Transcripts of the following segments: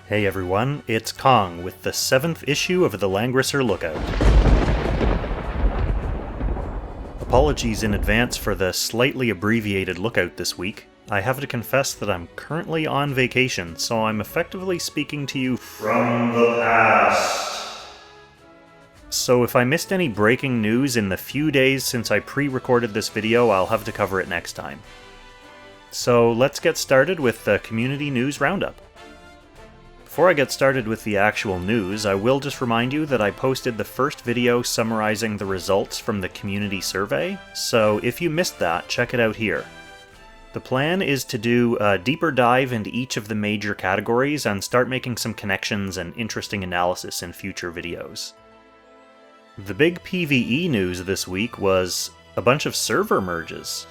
Hey everyone, it's Kong with the 7th issue of the Langrisser Lookout. Apologies in advance for the slightly abbreviated lookout this week. I have to confess that I'm currently on vacation, so I'm effectively speaking to you from the past. So if I missed any breaking news in the few days since I pre-recorded this video, I'll have to cover it next time. So let's get started with the Community News Roundup. Before I get started with the actual news, I will just remind you that I posted the first video summarizing the results from the community survey, so if you missed that, check it out here. The plan is to do a deeper dive into each of the major categories and start making some connections and interesting analysis in future videos. The big PvE news this week was a bunch of server merges.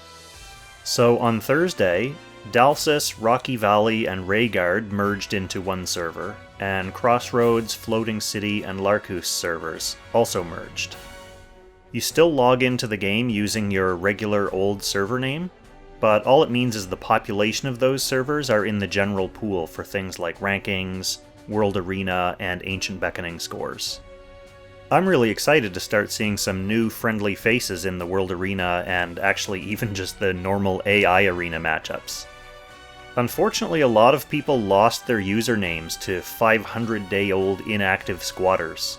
So on Thursday, Dalsis, Rocky Valley, and Rhaegar merged into one server, and Crossroads, Floating City, and Larkus servers also merged. You still log into the game using your regular old server name, but all it means is the population of those servers are in the general pool for things like rankings, World Arena, and Ancient Beckoning scores. I'm really excited to start seeing some new friendly faces in the World Arena and actually even just the normal AI Arena matchups. Unfortunately, a lot of people lost their usernames to 500-day-old inactive squatters.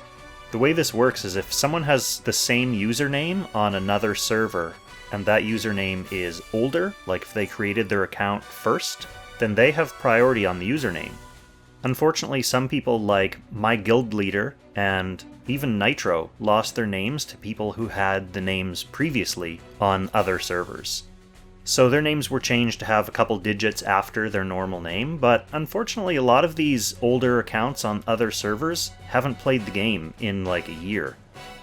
The way this works is if someone has the same username on another server, and that username is older, like if they created their account first, then they have priority on the username. Unfortunately, some people like my guild leader and even Nitro lost their names to people who had the names previously on other servers. So their names were changed to have a couple digits after their normal name, but unfortunately a lot of these older accounts on other servers haven't played the game in like a year.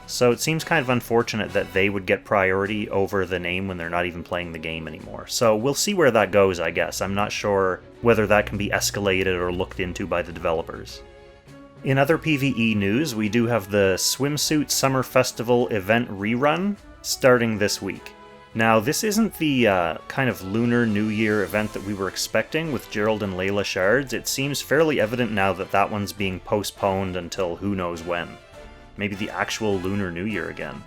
So it seems kind of unfortunate that they would get priority over the name when they're not even playing the game anymore. So we'll see where that goes, I guess. I'm not sure whether that can be escalated or looked into by the developers. In other PvE news, we do have the Swimsuit Summer Festival event rerun starting this week. Now, this isn't the kind of Lunar New Year event that we were expecting with Gerald and Layla shards. It seems fairly evident now that that one's being postponed until who knows when. Maybe the actual Lunar New Year again.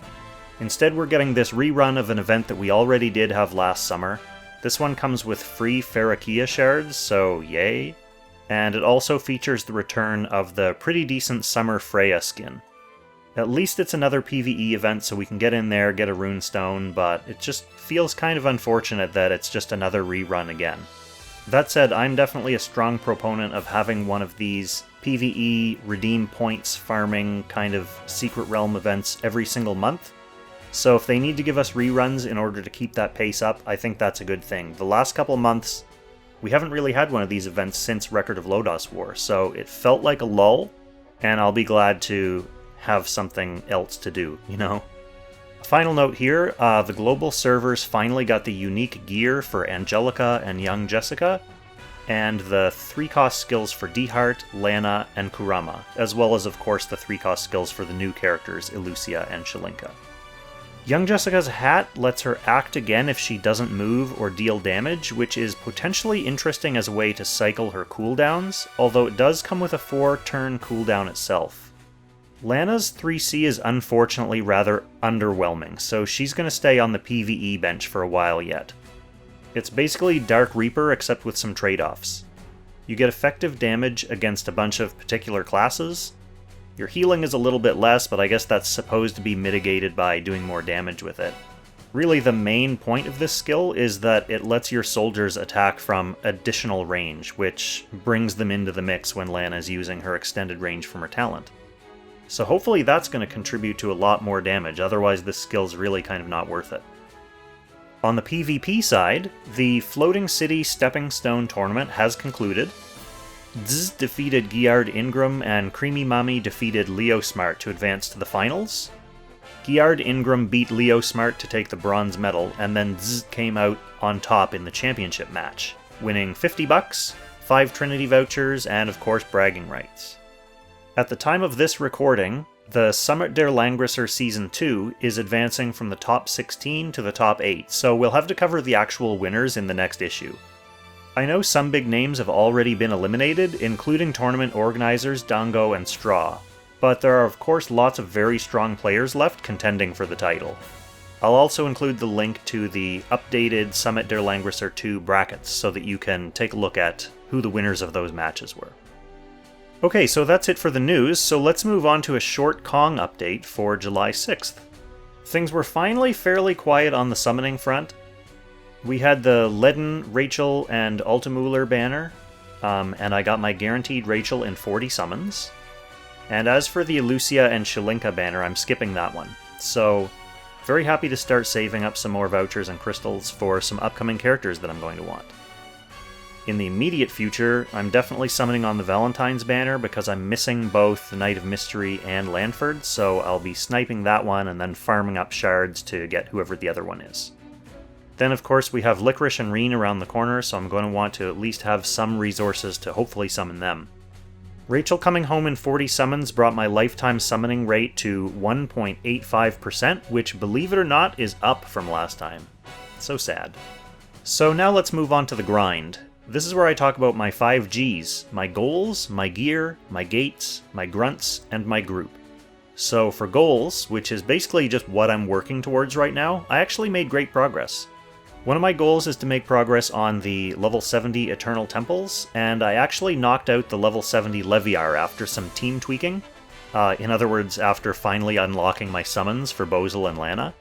Instead, we're getting this rerun of an event that we already did have last summer. This one comes with free Farakia shards, so yay. And it also features the return of the pretty decent Summer Freya skin. At least it's another PvE event so we can get in there, get a runestone, but it just feels kind of unfortunate that it's just another rerun again. That said, I'm definitely a strong proponent of having one of these PvE redeem points farming kind of secret realm events every single month. So if they need to give us reruns in order to keep that pace up, I think that's a good thing. The last couple months, we haven't really had one of these events since Record of Lodos War, so it felt like a lull, and I'll be glad to have something else to do, you know? A final note here, the global servers finally got the unique gear for Angelica and young Jessica, and the 3-cost skills for Dehart, Lana, and Kurama, as well as, of course, the 3-cost skills for the new characters, Ilucia and Shilinka. Young Jessica's hat lets her act again if she doesn't move or deal damage, which is potentially interesting as a way to cycle her cooldowns, although it does come with a 4-turn cooldown itself. Lana's 3C is unfortunately rather underwhelming, so she's going to stay on the PvE bench for a while yet. It's basically Dark Reaper except with some trade-offs. You get effective damage against a bunch of particular classes. Your healing is a little bit less, but I guess that's supposed to be mitigated by doing more damage with it. Really, the main point of this skill is that it lets your soldiers attack from additional range, which brings them into the mix when Lana's using her extended range from her talent. So hopefully that's going to contribute to a lot more damage, otherwise this skill's really kind of not worth it. On the PvP side, the Floating City Stepping Stone tournament has concluded. Zzz defeated Giard Ingram, and Creamy Mommy defeated Leo Smart to advance to the finals. Giard Ingram beat Leo Smart to take the bronze medal, and then Zzz came out on top in the championship match, winning $50, 5 Trinity vouchers, and of course bragging rights. At the time of this recording, the Summit der Langrisser Season 2 is advancing from the top 16 to the top 8, so we'll have to cover the actual winners in the next issue. I know some big names have already been eliminated, including tournament organizers Dango and Straw, but there are of course lots of very strong players left contending for the title. I'll also include the link to the updated Summit der Langrisser 2 brackets so that you can take a look at who the winners of those matches were. Okay, so that's it for the news, so let's move on to a short Kong update for July 6th. Things were finally fairly quiet on the summoning front. We had the Leaden, Rachel, and Altamuller banner, and I got my guaranteed Rachel in 40 summons. And as for the Ilucia and Shilinka banner, I'm skipping that one. So, very happy to start saving up some more vouchers and crystals for some upcoming characters that I'm going to want. In the immediate future, I'm definitely summoning on the Valentine's banner because I'm missing both the Knight of Mystery and Lanford, so I'll be sniping that one and then farming up shards to get whoever the other one is. Then of course we have Licorice and Reen around the corner, so I'm going to want to at least have some resources to hopefully summon them. Rachel coming home in 40 summons brought my lifetime summoning rate to 1.85%, which, believe it or not, is up from last time. So sad. So now let's move on to the grind. This is where I talk about my 5 Gs, my goals, my gear, my gates, my grunts, and my group. So for goals, which is basically just what I'm working towards right now, I actually made great progress. One of my goals is to make progress on the level 70 Eternal Temples, and I actually knocked out the level 70 Leviar after some team tweaking. In other words, after finally unlocking my summons for Bozel and Lana.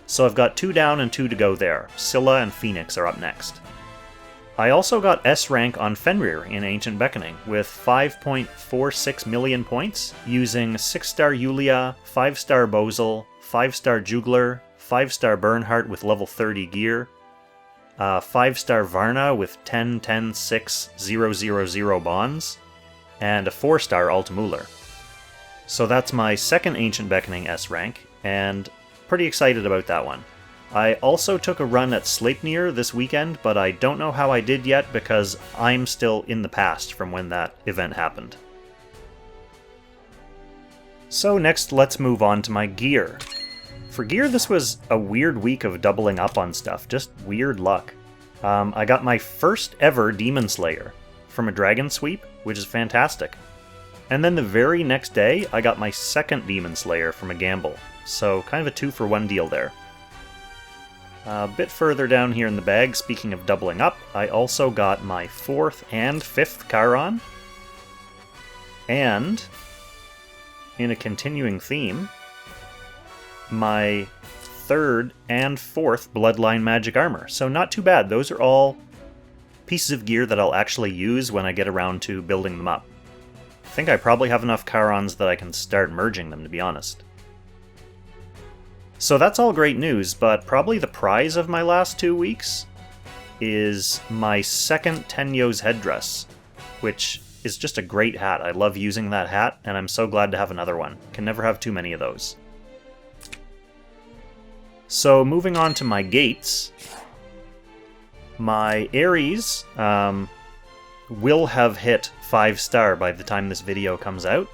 So I've got 2 down and 2 to go there. Scylla and Phoenix are up next. I also got S rank on Fenrir in Ancient Beckoning, with 5.46 million points, using 6-star Yulia, 5-star Bozel, 5-star Jugler, 5-star Bernhardt with level 30 gear, 5-star Varna with 10-10-6-0-0-0 bonds, and a 4-star Altamuller. So that's my second Ancient Beckoning S rank, and pretty excited about that one. I also took a run at Sleipnir this weekend, but I don't know how I did yet because I'm still in the past from when that event happened. So next let's move on to my gear. For gear, this was a weird week of doubling up on stuff, just weird luck. I got my first ever Demon Slayer from a Dragon Sweep, which is fantastic. And then the very next day, I got my second Demon Slayer from a gamble, so kind of a 2-for-1 deal there. A bit further down here in the bag, speaking of doubling up, I also got my 4th and 5th Chiron, and, in a continuing theme, my 3rd and 4th Bloodline Magic Armor. So not too bad. Those are all pieces of gear that I'll actually use when I get around to building them up. I think I probably have enough Chirons that I can start merging them, to be honest. So that's all great news, but probably the prize of my last 2 weeks is my second Tenyo's headdress, which is just a great hat. I love using that hat, and I'm so glad to have another one. Can never have too many of those. So moving on to my gates, my Ares will have hit 5-star by the time this video comes out.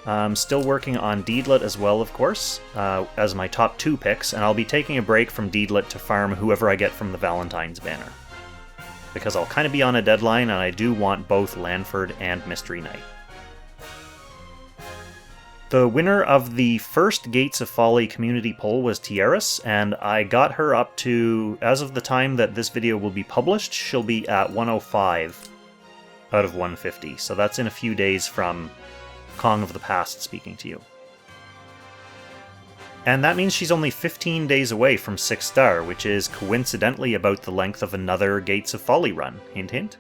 I'm still working on Deedlit as well, of course, as my top 2 picks, and I'll be taking a break from Deedlit to farm whoever I get from the Valentine's banner. Because I'll kind of be on a deadline, and I do want both Lanford and Mystery Knight. The winner of the first Gates of Folly community poll was Tiaris, and I got her up to, as of the time that this video will be published, she'll be at 105 out of 150, so that's in a few days from Kong of the Past speaking to you. And that means she's only 15 days away from 6-star, which is coincidentally about the length of another Gates of Folly run. Hint hint.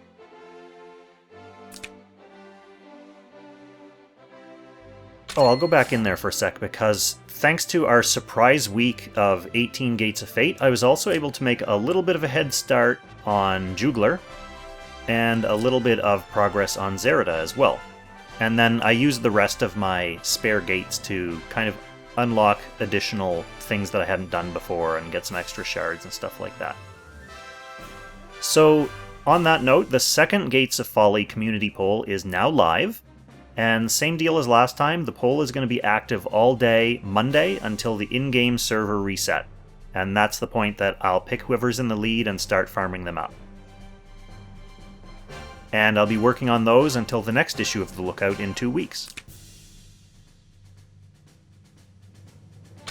Oh, I'll go back in there for a sec, because thanks to our surprise week of 18 Gates of Fate, I was also able to make a little bit of a head start on Jugler, and a little bit of progress on Zerida as well. And then I used the rest of my spare gates to kind of unlock additional things that I hadn't done before and get some extra shards and stuff like that. So, on that note, the second Gates of Folly community poll is now live. And same deal as last time, the poll is going to be active all day Monday until the in-game server reset. And that's the point that I'll pick whoever's in the lead and start farming them up. and I'll be working on those until the next issue of the Lookout in 2 weeks.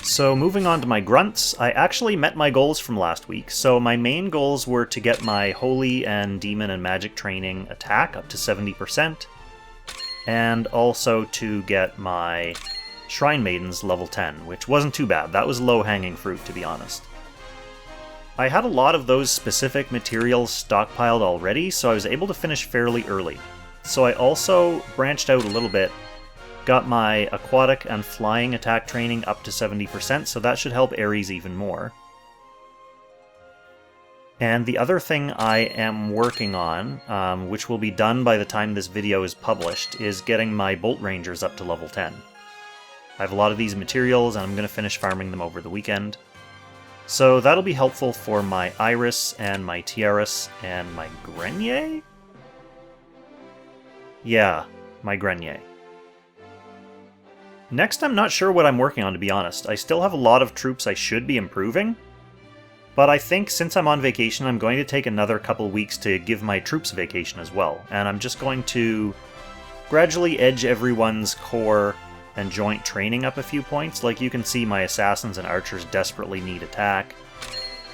So moving on to my grunts, I actually met my goals from last week. So my main goals were to get my Holy and Demon and Magic training attack up to 70%, and also to get my Shrine Maidens level 10, which wasn't too bad. That was low-hanging fruit, to be honest. I had a lot of those specific materials stockpiled already, so I was able to finish fairly early. So I also branched out a little bit, got my aquatic and flying attack training up to 70%, so that should help Ares even more. And the other thing I am working on, which will be done by the time this video is published, is getting my Bolt Rangers up to level 10. I have a lot of these materials, and I'm going to finish farming them over the weekend. So that'll be helpful for my Iris, and my Tiaras, and my Grenier? Yeah, my Grenier. Next, I'm not sure what I'm working on, to be honest. I still have a lot of troops I should be improving, but I think since I'm on vacation, I'm going to take another couple weeks to give my troops a vacation as well, and I'm just going to gradually edge everyone's core and joint training up a few points. Like you can see, my assassins and archers desperately need attack.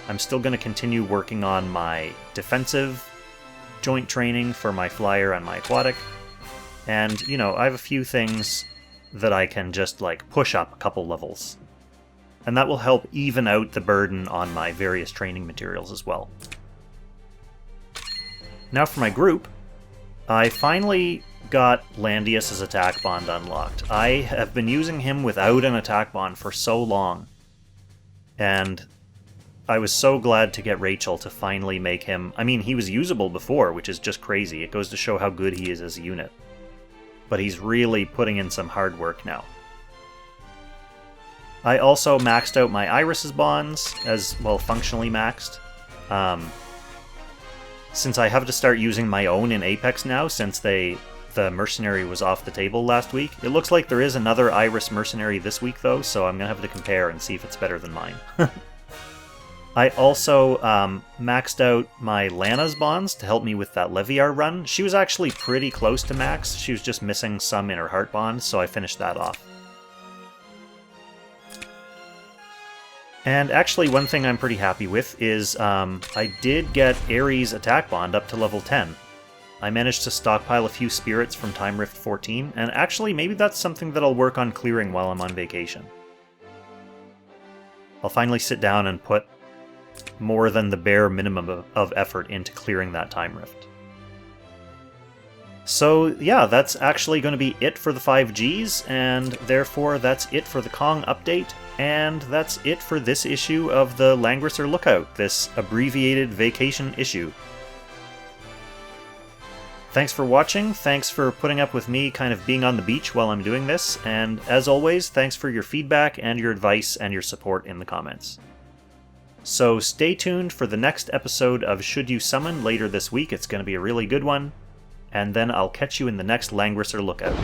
I'm still going to continue working on my defensive joint training for my flyer and my aquatic, and, you know, I have a few things that I can just, like, push up a couple levels. And that will help even out the burden on my various training materials as well. Now for my group, I finally got Landius's attack bond unlocked. I have been using him without an attack bond for so long, and I was so glad to get Rachel to finally make him... I mean, he was usable before, which is just crazy. It goes to show how good he is as a unit. But he's really putting in some hard work now. I also maxed out my Iris's bonds, as, well, functionally maxed. Since I have to start using my own in Apex now, since the mercenary was off the table last week. It looks like there is another Iris mercenary this week, though, so I'm going to have to compare and see if it's better than mine. I also maxed out my Lana's bonds to help me with that Leviar run. She was actually pretty close to max. She was just missing some in her heart bonds, so I finished that off. And actually, one thing I'm pretty happy with is I did get Ares' attack bond up to level 10. I managed to stockpile a few spirits from Time Rift 14, and actually maybe that's something that I'll work on clearing while I'm on vacation. I'll finally sit down and put more than the bare minimum of effort into clearing that Time Rift. So yeah, that's actually going to be it for the 5Gs, and therefore that's it for the Kong update, and that's it for this issue of the Langrisser Lookout, this abbreviated vacation issue. Thanks for watching, thanks for putting up with me kind of being on the beach while I'm doing this, and as always, thanks for your feedback and your advice and your support in the comments. So stay tuned for the next episode of Should You Summon later this week. It's going to be a really good one. And then I'll catch you in the next Langrisser Lookout.